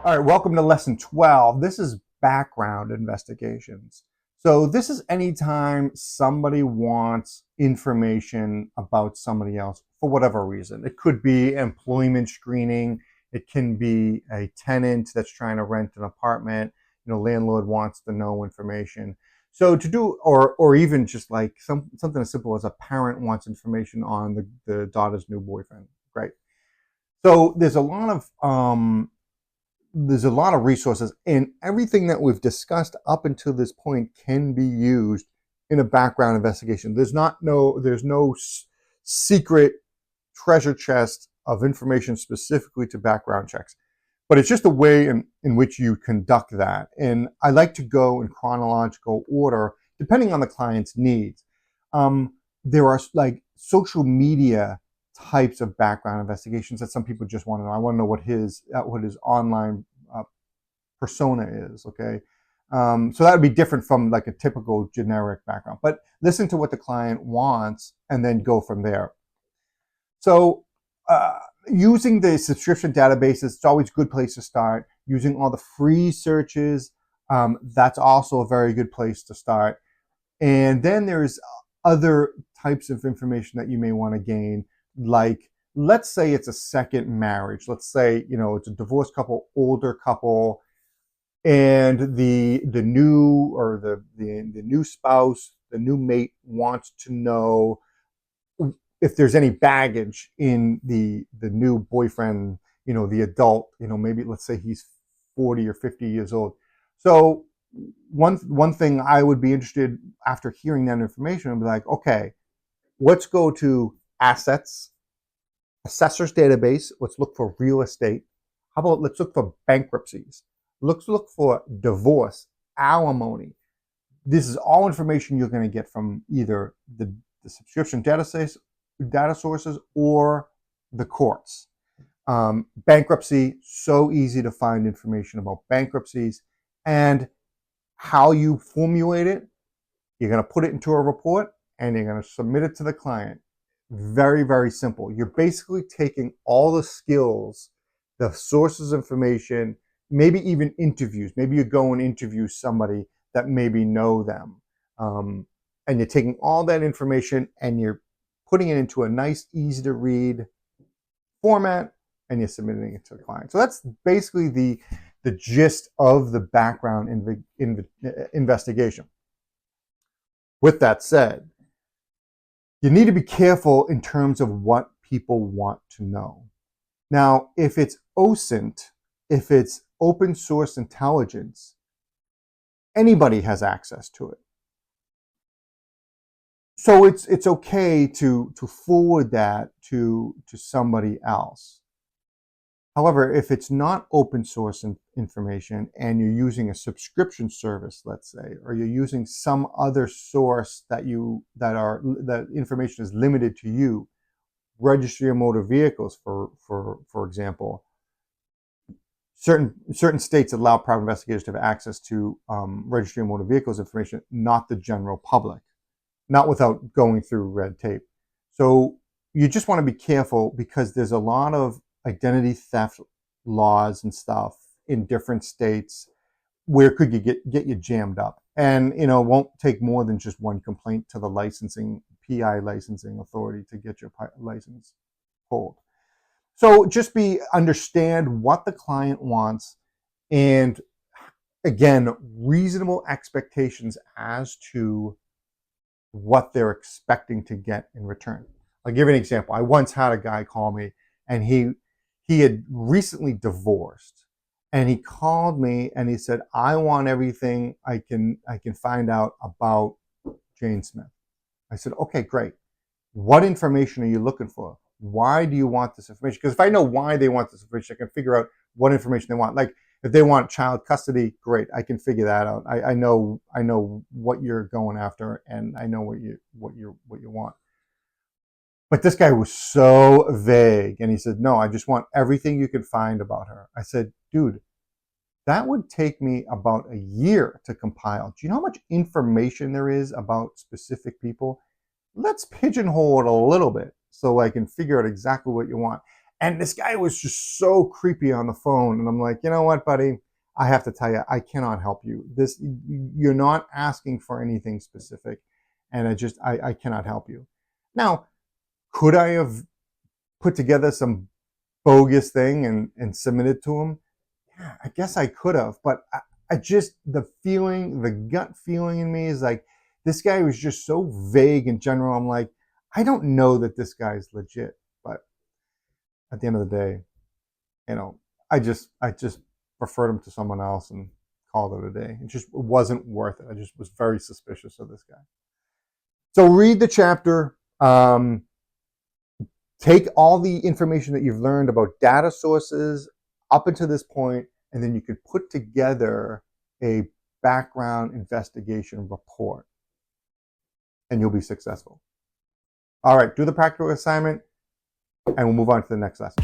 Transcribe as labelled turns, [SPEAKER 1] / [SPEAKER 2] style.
[SPEAKER 1] All right, welcome to lesson 12. This is background investigations. So this is anytime somebody wants information about somebody else for whatever reason. It could be employment screening. It can be a tenant that's trying to rent an apartment. Landlord wants to know information. So to do, or even just like something as simple as a parent wants information on the daughter's new boyfriend. Great. So there's a lot of resources, and everything that we've discussed up until this point can be used in a background investigation. There's no secret treasure chest of information specifically to background checks, but it's just a way in which you conduct that. And I like to go in chronological order depending on the client's needs. There are like social media types of background investigations that some people just want to know. I want to know what his online persona is. Okay, so that would be different from like a typical generic background. But listen to what the client wants and then go from there. So using the subscription databases, it's always a good place to start. Using all the free searches, that's also a very good place to start. And then there's other types of information that you may want to gain, like let's say it's a second marriage. Let's say it's a divorced couple, older couple, and the new spouse, the new mate wants to know if there's any baggage in the new boyfriend, the adult, maybe let's say he's 40 or 50 years old. So one thing I would be interested after hearing that information, I'd be like, okay, let's go to assets, assessor's database. Let's look for real estate. How about let's look for bankruptcies? Let's look for divorce, alimony. This is all information you're going to get from either the subscription data sources or the courts. Bankruptcy, so easy to find information about bankruptcies and how you formulate it. You're going to put it into a report and you're going to submit it to the client. Very, very simple. You're basically taking all the skills, the sources of information, maybe even interviews. Maybe you go and interview somebody that maybe know them. And you're taking all that information and you're putting it into a nice, easy to read format and you're submitting it to the client. So that's basically the gist of the background investigation. With that said, you need to be careful in terms of what people want to know. Now, if it's OSINT, if it's open source intelligence, anybody has access to it. So it's okay to forward that to somebody else. However, if it's not open source information and you're using a subscription service, let's say, or you're using some other source that information is limited to you, registry of motor vehicles, for example, certain states allow private investigators to have access to registry of motor vehicles information, not the general public, not without going through red tape. So you just want to be careful because there's a lot of identity theft laws and stuff in different states where could you get you jammed up, and it won't take more than just one complaint to the PI licensing authority to get your license pulled. So just understand what the client wants, and again, reasonable expectations as to what they're expecting to get in return. I'll give you an example. I once had a guy call me, and he had recently divorced, and he called me and he said, I want everything I can find out about Jane Smith. I said, okay, great. What information are you looking for? Why do you want this information? Because if I know why they want this information, I can figure out what information they want. Like if they want child custody, great, I can figure that out. I know what you're going after, and I know what you want. But this guy was so vague, and he said, no, I just want everything you can find about her. I said, dude, that would take me about a year to compile. Do you know how much information there is about specific people? Let's pigeonhole it a little bit so I can figure out exactly what you want. And this guy was just so creepy on the phone. And I'm like, you know what, buddy? I have to tell you, I cannot help you. You're not asking for anything specific. And I cannot help you. Now, could I have put together some bogus thing and submitted to him? Yeah, I guess I could have. But I just, the gut feeling in me is like, this guy was just so vague in general. I'm like, I don't know that this guy's legit. But at the end of the day, you know, I just referred him to someone else and called it a day. It wasn't worth it. I just was very suspicious of this guy. So read the chapter. Take all the information that you've learned about data sources up until this point, and then you could put together a background investigation report, and you'll be successful. All right, do the practical assignment, and we'll move on to the next lesson.